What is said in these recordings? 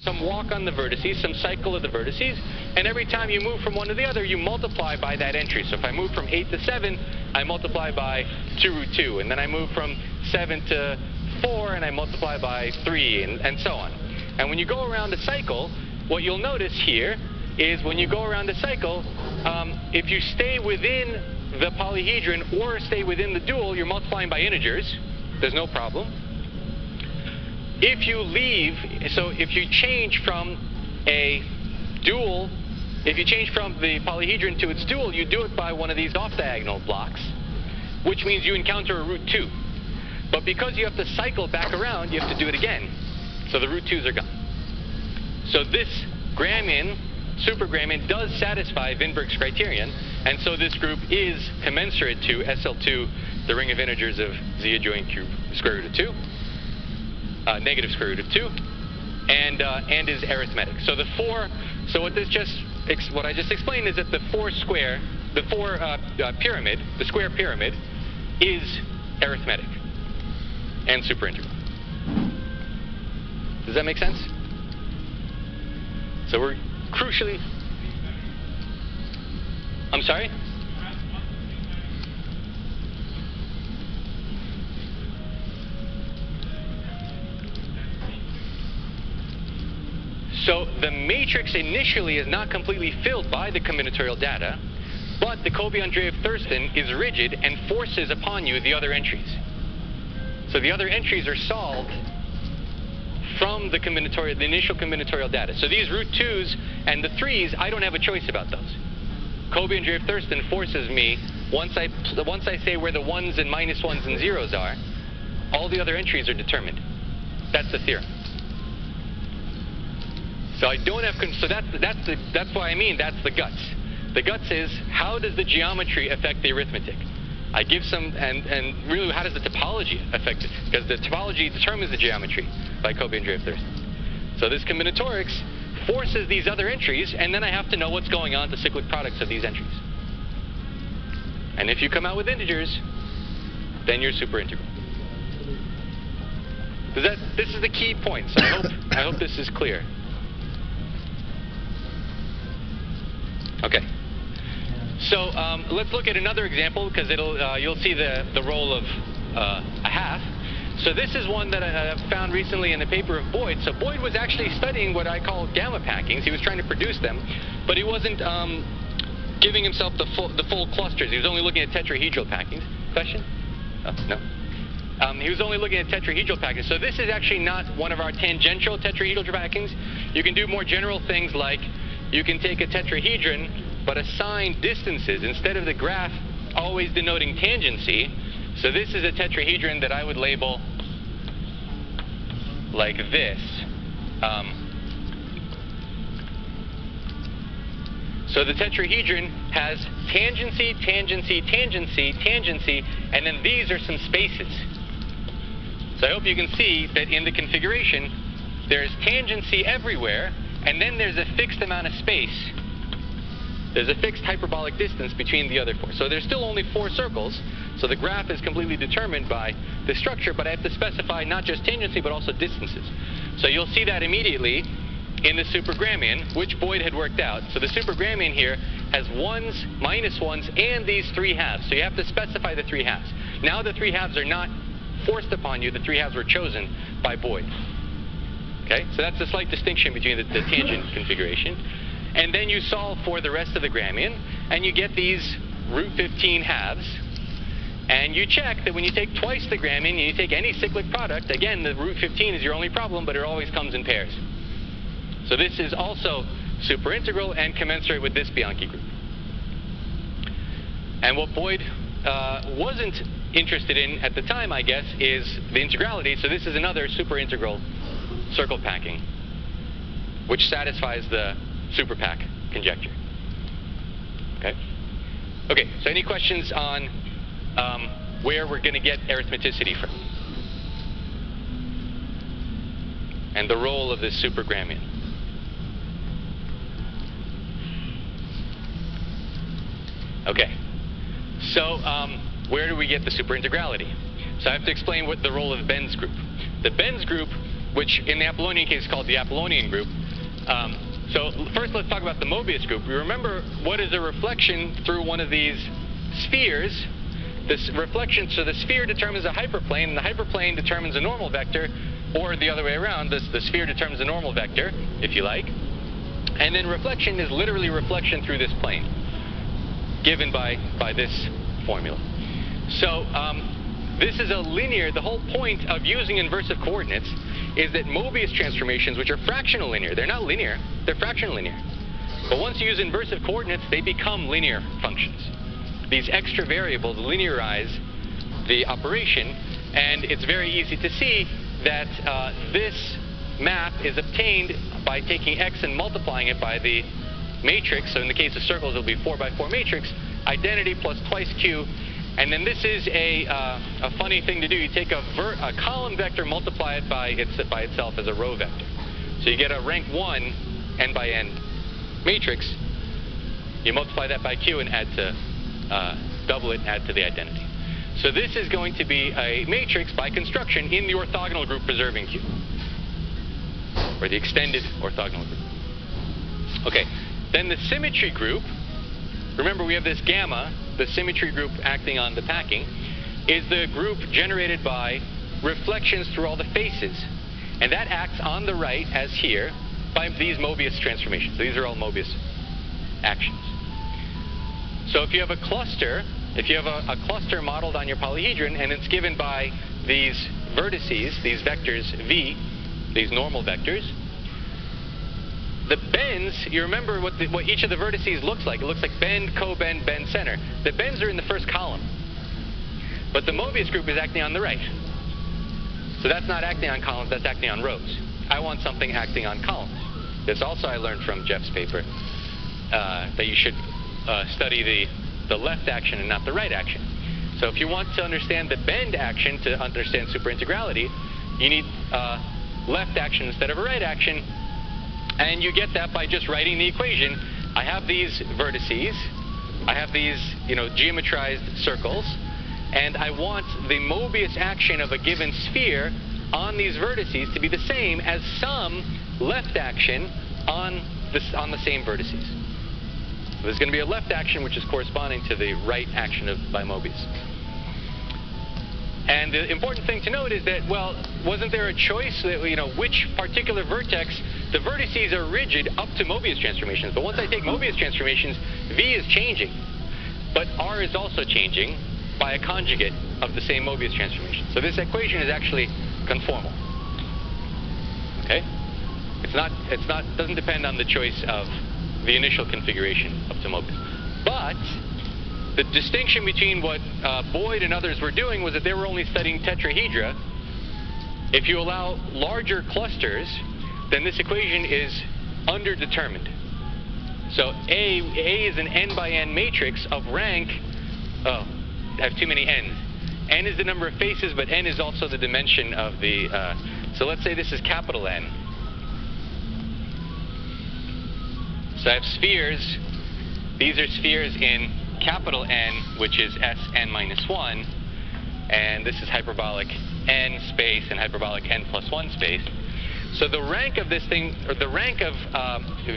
some walk on the vertices, some cycle of the vertices, and every time you move from one to the other, you multiply by that entry. So if I move from 8 to 7, I multiply by 2 root 2, and then I move from 7 to 4, and I multiply by 3, and so on. And when you go around a cycle, what you'll notice here is when you go around a cycle, if you stay within the polyhedron or stay within the dual, you're multiplying by integers. There's no problem. If you leave, so if you change from a dual, if you change from the polyhedron to its dual, you do it by one of these off-diagonal blocks, which means you encounter a root 2. But because you have to cycle back around, you have to do it again. So the root 2's are gone. So this Gramian, supergramian, does satisfy Windberg's criterion, and so this group is commensurate to SL2, the ring of integers of z adjoint cube square root of 2. Negative square root of 2, and is arithmetic. So the 4. So what I just explained is that the 4 square, the 4 pyramid, the square pyramid, is arithmetic and superintegral. Does that make sense? So we're crucially. I'm sorry. So the matrix initially is not completely filled by the combinatorial data, but the Kobe-Andreev-Thurston is rigid and forces upon you the other entries. So the other entries are solved from the initial combinatorial data. So these root 2's and the 3's, I don't have a choice about those. Kobe-Andreev-Thurston forces me, once I say where the 1's and minus 1's and 0's are, all the other entries are determined. That's the theorem. So I don't have, so that's why I mean that's the guts. The guts is, how does the geometry affect the arithmetic? I give some, and really how does the topology affect it? Because the topology determines the geometry by Kobe-Andreev-Thurston. So this combinatorics forces these other entries, and then I have to know what's going on, the cyclic products of these entries. And if you come out with integers, then you're superintegral. This is the key point, so I hope this is clear. Okay, so let's look at another example, because you'll see the role of a half. So this is one that I found recently in the paper of Boyd. So Boyd was actually studying what I call gamma packings. He was trying to produce them, but he wasn't giving himself the full clusters. He was only looking at tetrahedral packings. Question? Oh, no. He was only looking at tetrahedral packings. So this is actually not one of our tangential tetrahedral packings. You can do more general things like you can take a tetrahedron, but assign distances instead of the graph always denoting tangency. So this is a tetrahedron that I would label like this. So the tetrahedron has tangency, tangency, tangency, tangency, and then these are some spaces. So I hope you can see that in the configuration, there's tangency everywhere, and then there's a fixed amount of space. There's a fixed hyperbolic distance between the other 4. So there's still only 4 circles, so the graph is completely determined by the structure, but I have to specify not just tangency, but also distances. So you'll see that immediately in the supergramian, which Boyd had worked out. So the supergramian here has 1's, minus 1's, and these 3 halves. So you have to specify the 3 halves. Now the 3 halves are not forced upon you. The 3 halves were chosen by Boyd. Okay, so that's a slight distinction between the tangent configuration. And then you solve for the rest of the gramian, and you get these root 15 halves. And you check that when you take twice the gramian, and you take any cyclic product, again, the root 15 is your only problem, but it always comes in pairs. So this is also superintegral and commensurate with this Bianchi group. And what Boyd wasn't interested in at the time, I guess, is the integrality. So this is another superintegral circle packing, which satisfies the superpack conjecture. Okay? Okay, so any questions on where we're going to get arithmeticity from? And the role of this supergramian? Okay, so where do we get the superintegrality? So I have to explain what the role of Ben's group. The Ben's group which in the Apollonian case is called the Apollonian group. So first let's talk about the Mobius group. You remember what is a reflection through one of these spheres? This reflection, so the sphere determines a hyperplane, and the hyperplane determines a normal vector, or the other way around, the sphere determines a normal vector, if you like. And then reflection is literally reflection through this plane, given by this formula. So this is a linear, the whole point of using inversive coordinates is that Mobius transformations, which are fractional linear, they're not linear, they're fractional linear. But once you use inversive coordinates, they become linear functions. These extra variables linearize the operation, and it's very easy to see that this map is obtained by taking x and multiplying it by the matrix. So in the case of circles, it'll be 4 by 4 matrix, identity plus twice q. And then this is a funny thing to do. You take a column vector, multiply it by itself as a row vector. So you get a rank 1 n by n matrix. You multiply that by q and add to double it and add to the identity. So this is going to be a matrix by construction in the orthogonal group preserving Q, or the extended orthogonal group. Okay, then the symmetry group, remember we have this gamma, the symmetry group acting on the packing, is the group generated by reflections through all the faces. And that acts on the right, as here, by these Mobius transformations. So these are all Mobius actions. So if you have a cluster, if you have a cluster modeled on your polyhedron and it's given by these vertices, these vectors V, these normal vectors, the bends, you remember what each of the vertices looks like. It looks like bend, cobend, bend, center. The bends are in the first column. But the Mobius group is acting on the right. So that's not acting on columns, that's acting on rows. I want something acting on columns. This also I learned from Jeff's paper, that you should study the left action and not the right action. So if you want to understand the bend action to understand superintegrality, you need left action instead of a right action. And you get that by just writing the equation. I have these vertices, I have these, geometrized circles, and I want the Mobius action of a given sphere on these vertices to be the same as some left action on the same vertices. So there's going to be a left action which is corresponding to the right action by Mobius. And the important thing to note is that, well, wasn't there a choice that, which particular vertex, the vertices are rigid up to Mobius transformations, but once I take Mobius transformations, V is changing, but R is also changing by a conjugate of the same Mobius transformation. So this equation is actually conformal. Okay? Doesn't depend on the choice of the initial configuration up to Mobius. But the distinction between what Boyd and others were doing was that they were only studying tetrahedra. If you allow larger clusters, then this equation is underdetermined. So A is an n by n matrix of rank, I have too many n's. N is the number of faces, but n is also the dimension of the, so let's say this is capital N. So I have spheres. These are spheres in capital N, which is Sn minus 1. And this is hyperbolic n space and hyperbolic n plus 1 space. So the rank of this thing, or the rank of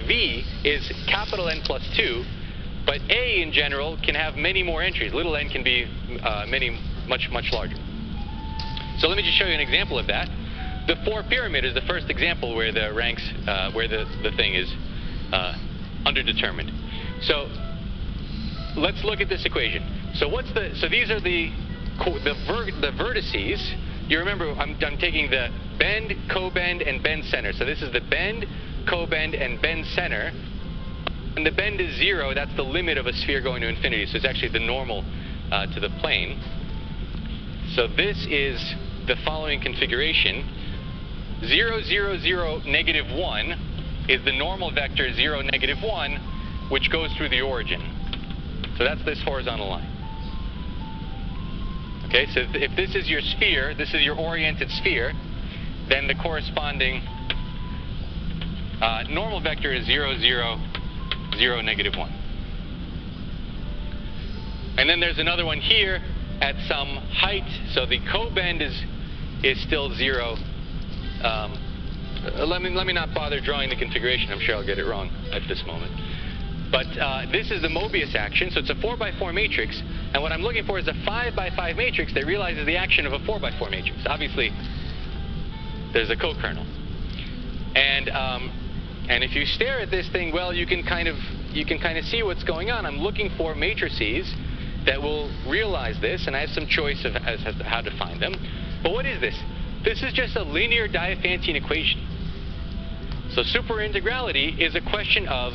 V is capital N plus 2. But A in general can have many more entries. Little n can be much larger. So let me just show you an example of that. The 4 pyramid is the first example where the ranks, where the thing is underdetermined. So let's look at this equation. So these are the vertices. You remember I'm taking the bend, cobend, and bend center. So this is the bend, cobend, and bend center. And the bend is 0. That's the limit of a sphere going to infinity. So it's actually the normal to the plane. So this is the following configuration. 0, 0, 0, negative 1 is the normal vector 0, negative 1, which goes through the origin. So that's this horizontal line. Okay, so if this is your sphere, this is your oriented sphere, then the corresponding normal vector is 0, 0, 0, negative 1. And then there's another one here at some height. So the cobend is still 0, let me not bother drawing the configuration. I'm sure I'll get it wrong at this moment. But this is the Mobius action, so it's a 4x4 matrix, and what I'm looking for is a 5x5 matrix that realizes the action of a 4x4 matrix. Obviously, there's a co-kernel. And if you stare at this thing, well, you can kind of see what's going on. I'm looking for matrices that will realize this, and I have some choice of as to how to find them. But what is this? This is just a linear Diophantine equation. So superintegrality is a question of